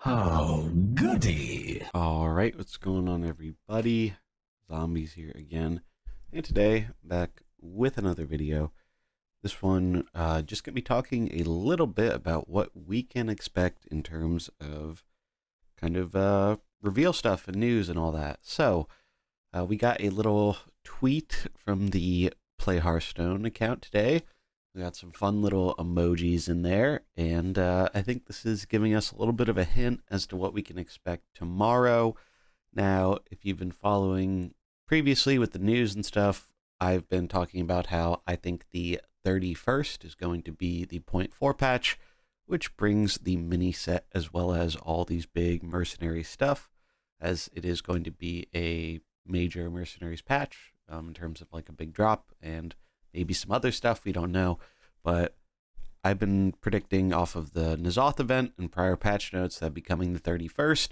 Oh, goody. All right, what's going on, everybody? Zombies here again, and today back with another video. This one just gonna be talking a little bit about what we can expect in terms of kind of reveal stuff and news and all that. So we got a little tweet from the Play Hearthstone account today. We got some fun little emojis in there, and I think this is giving us a little bit of a hint as to what we can expect tomorrow. Now, if you've been following previously with the news and stuff, I've been talking about how I think the 31st is going to be the point 4 patch, which brings the mini set as well as all these big mercenary stuff, as it is going to be a major mercenaries patch in terms of like a big drop and maybe some other stuff we don't know. But I've been predicting off of the N'Zoth event and prior patch notes that becoming the 31st.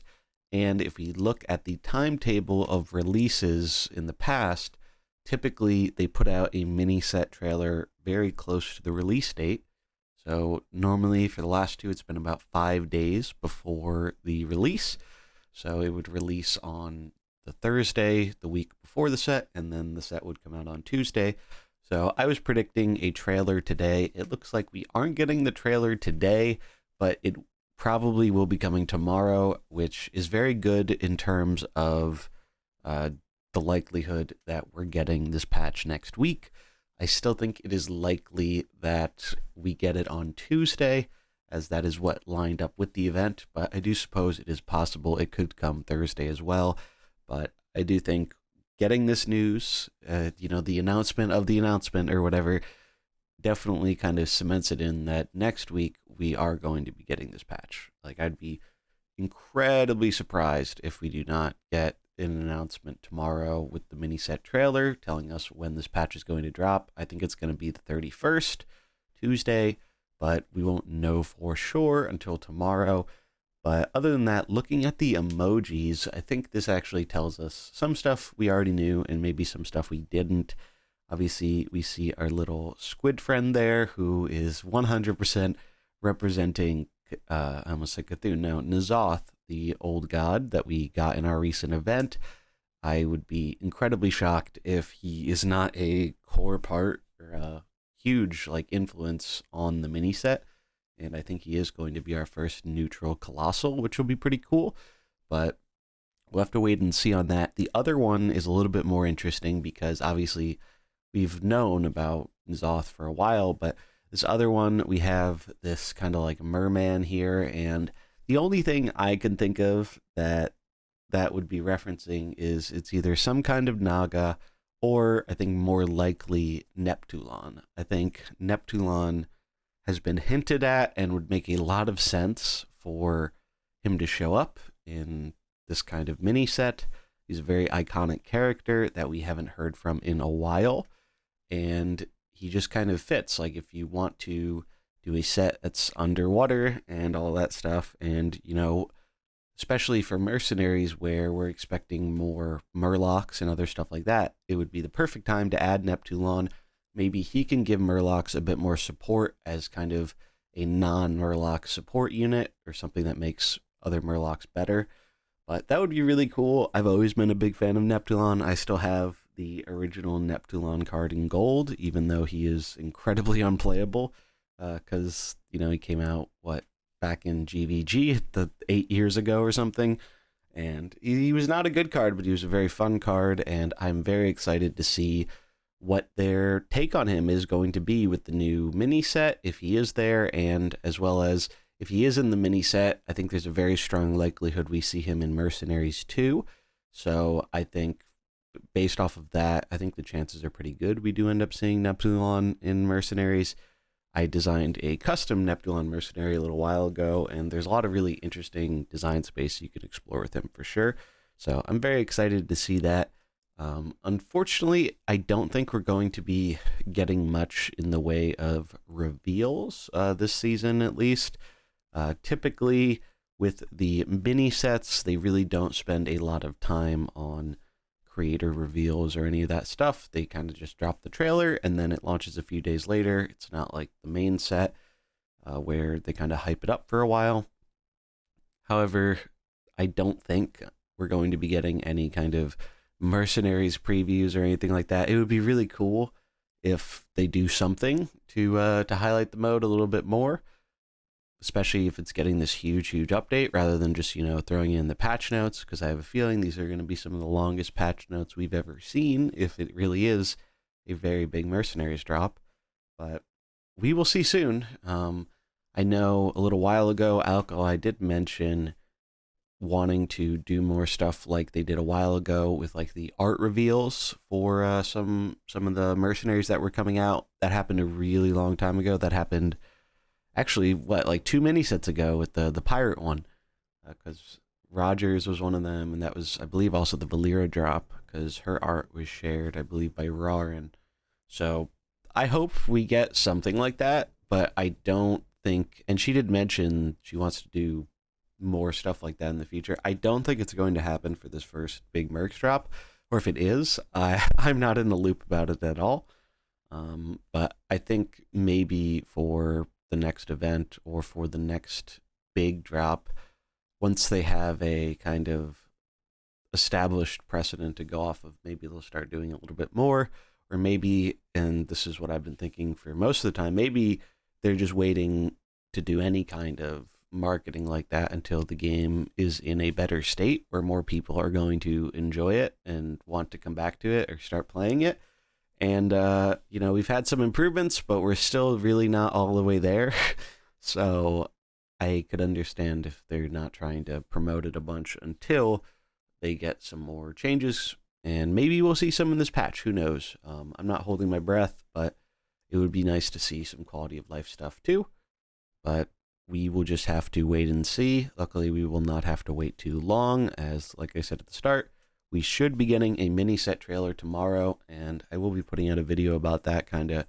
And if we look at the timetable of releases in the past, typically they put out a mini set trailer very close to the release date. So normally for the last two, it's been about 5 days before the release. So it would release on the Thursday, the week before the set, and then the set would come out on Tuesday. So I was predicting a trailer today. It looks like we aren't getting the trailer today, but it probably will be coming tomorrow, which is very good in terms of the likelihood that we're getting this patch next week. I still think it is likely that we get it on Tuesday, as that is what lined up with the event, but I do suppose it is possible it could come Thursday as well. But I do think getting this news, the announcement of the announcement or whatever, definitely kind of cements it in that next week we are going to be getting this patch. Like, I'd be incredibly surprised if we do not get an announcement tomorrow with the mini set trailer telling us when this patch is going to drop. I think it's going to be the 31st, Tuesday, but we won't know for sure until tomorrow. But other than that, looking at the emojis, I think this actually tells us some stuff we already knew and maybe some stuff we didn't. Obviously, we see our little squid friend there who is 100% representing, I almost said Cthulhu, no, N'Zoth, the old god that we got in our recent event. I would be incredibly shocked if he is not a core part or a huge influence on the mini set. And I think he is going to be our first neutral colossal, which will be pretty cool. But we'll have to wait and see on that. The other one is a little bit more interesting because obviously we've known about N'Zoth for a while, but this other one, we have this kind of like merman here, and the only thing I can think of that would be referencing is it's either some kind of Naga or I think more likely Neptulon. I think Neptulon has been hinted at and would make a lot of sense for him to show up in this kind of mini set. He's a very iconic character that we haven't heard from in a while, and he just kind of fits. Like, if you want to do a set that's underwater and all that stuff, and especially for mercenaries where we're expecting more murlocs and other stuff like that, it would be the perfect time to add Neptulon. Maybe he can give murlocs a bit more support as kind of a non-murloc support unit or something that makes other murlocs better. But that would be really cool. I've always been a big fan of Neptulon. I still have the original Neptulon card in gold, even though he is incredibly unplayable because, he came out, back in GVG 8 years ago or something. And he was not a good card, but he was a very fun card, and I'm very excited to see what their take on him is going to be with the new mini set, if he is there, and as well as if he is in the mini set, I think there's a very strong likelihood we see him in Mercenaries too. So I think based off of that, I think the chances are pretty good we do end up seeing Neptulon in Mercenaries. I designed a custom Neptulon mercenary a little while ago, and there's a lot of really interesting design space you can explore with him for sure. So I'm very excited to see that. Unfortunately, I don't think we're going to be getting much in the way of reveals this season, at least. Typically, with the mini sets, they really don't spend a lot of time on creator reveals or any of that stuff. They kind of just drop the trailer and then it launches a few days later. It's not like the main set where they kind of hype it up for a while. However, I don't think we're going to be getting any kind of Mercenaries previews or anything like that. It would be really cool if they do something to highlight the mode a little bit more, especially if it's getting this huge update rather than just, throwing in the patch notes, because I have a feeling these are going to be some of the longest patch notes we've ever seen if it really is a very big Mercenaries drop. But we will see soon. I know a little while ago, Alkali did mention wanting to do more stuff like they did a while ago with like the art reveals for some of the Mercenaries that were coming out. That happened a really long time ago. That happened actually like 2 mini sets ago with the pirate one, because Rogers was one of them, and that was, I believe, also the Valera drop, because her art was shared, I believe, by Rarin. So I hope we get something like that, but I don't think, and she did mention she wants to do more stuff like that in the future. I don't think it's going to happen for this first big mercs drop, or if it is, I'm not in the loop about it at all. But I think maybe for the next event or for the next big drop, once they have a kind of established precedent to go off of, maybe they'll start doing a little bit more, or maybe, and this is what I've been thinking for most of the time, maybe they're just waiting to do any kind of marketing like that until the game is in a better state where more people are going to enjoy it and want to come back to it or start playing it. And we've had some improvements, but we're still really not all the way there. So I could understand if they're not trying to promote it a bunch until they get some more changes, and maybe we'll see some in this patch. Who knows? I'm not holding my breath, but it would be nice to see some quality of life stuff too. But we will just have to wait and see. Luckily, we will not have to wait too long, as, like I said at the start, we should be getting a mini set trailer tomorrow, and I will be putting out a video about that, kind of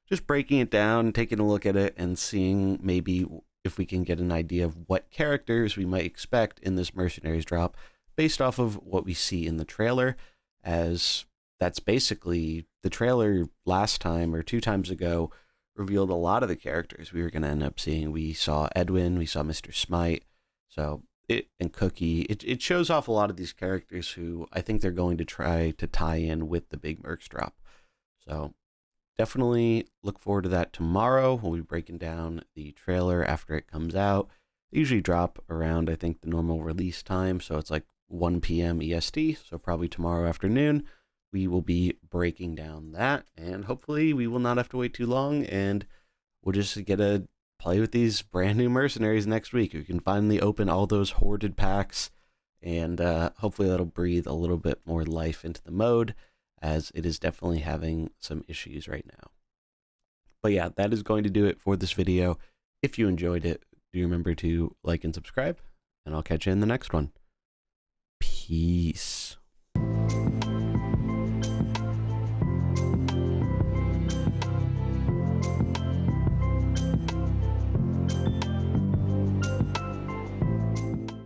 just breaking it down, taking a look at it, and seeing maybe if we can get an idea of what characters we might expect in this Mercenaries drop based off of what we see in the trailer, as that's basically the trailer last time or 2 times ago revealed a lot of the characters we were going to end up seeing. We saw Edwin, we saw Mr. Smite, and Cookie. It shows off a lot of these characters who I think they're going to try to tie in with the big mercs drop. So definitely look forward to that tomorrow. We'll be breaking down the trailer after it comes out. They usually drop around, I think, the normal release time, so it's like 1 p.m. EST, so probably tomorrow afternoon we will be breaking down that, and hopefully we will not have to wait too long, and we'll just get to play with these brand new Mercenaries next week. We can finally open all those hoarded packs, and hopefully that'll breathe a little bit more life into the mode, as it is definitely having some issues right now. But yeah, that is going to do it for this video. If you enjoyed it, do remember to like and subscribe, and I'll catch you in the next one. Peace.